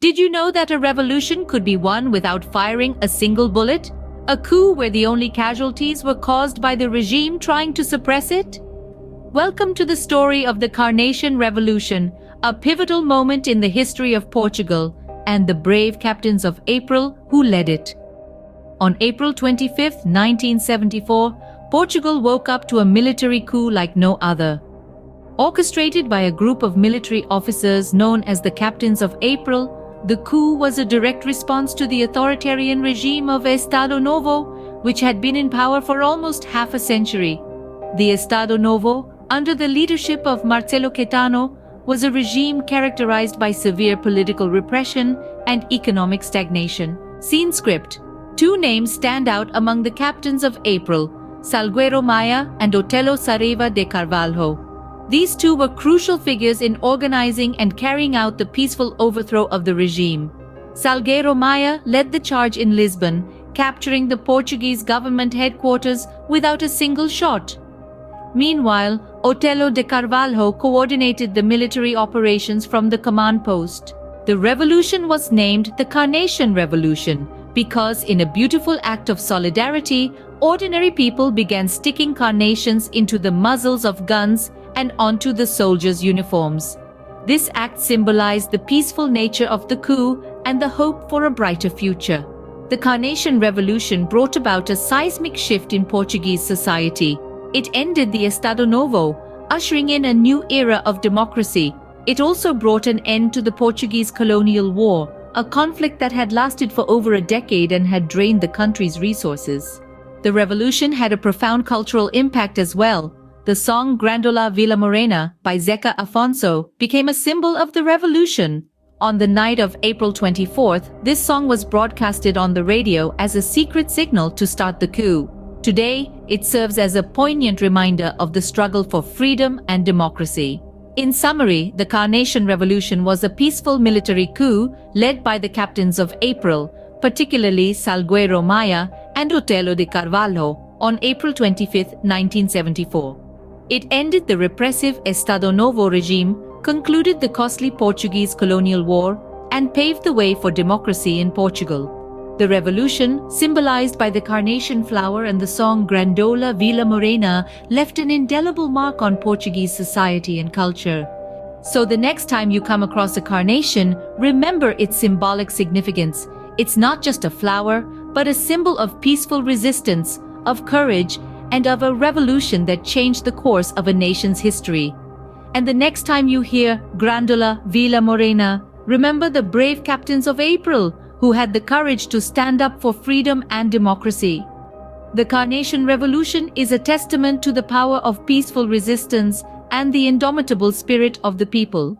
Did you know that a revolution could be won without firing a single bullet? A coup where the only casualties were caused by the regime trying to suppress it? Welcome to the story of the Carnation Revolution, a pivotal moment in the history of Portugal, and the brave captains of April who led it. On April 25, 1974, Portugal woke up to a military coup like no other. Orchestrated by a group of military officers known as the Captains of April, the coup was a direct response to the authoritarian regime of Estado Novo, which had been in power for almost half a century. The Estado Novo, under the leadership of Marcelo Caetano, was a regime characterized by severe political repression and economic stagnation. Scene script. Two names stand out among the captains of April, Salgueiro Maia and Otelo Saraiva de Carvalho. These two were crucial figures in organizing and carrying out the peaceful overthrow of the regime. Salgueiro Maia led the charge in Lisbon, capturing the Portuguese government headquarters without a single shot. Meanwhile, Otelo de Carvalho coordinated the military operations from the command post. The revolution was named the Carnation Revolution because, in a beautiful act of solidarity, ordinary people began sticking carnations into the muzzles of guns and onto the soldiers' uniforms. This act symbolized the peaceful nature of the coup and the hope for a brighter future. The Carnation Revolution brought about a seismic shift in Portuguese society. It ended the Estado Novo, ushering in a new era of democracy. It also brought an end to the Portuguese colonial war, a conflict that had lasted for over a decade and had drained the country's resources. The revolution had a profound cultural impact as well. The song Grandola Vila Morena by Zeca Afonso became a symbol of the revolution. On the night of April 24th, this song was broadcasted on the radio as a secret signal to start the coup. Today, it serves as a poignant reminder of the struggle for freedom and democracy. In summary, the Carnation Revolution was a peaceful military coup led by the captains of April, particularly Salgueiro Maia and Otelo de Carvalho, on April 25, 1974. It ended the repressive Estado Novo regime, concluded the costly Portuguese colonial war, and paved the way for democracy in Portugal. The revolution, symbolized by the carnation flower and the song Grandola Vila Morena, left an indelible mark on Portuguese society and culture. So the next time you come across a carnation, remember its symbolic significance. It's not just a flower, but a symbol of peaceful resistance, of courage, and of a revolution that changed the course of a nation's history. And the next time you hear Grandola Vila Morena, remember the brave captains of April who had the courage to stand up for freedom and democracy. The Carnation Revolution is a testament to the power of peaceful resistance and the indomitable spirit of the people.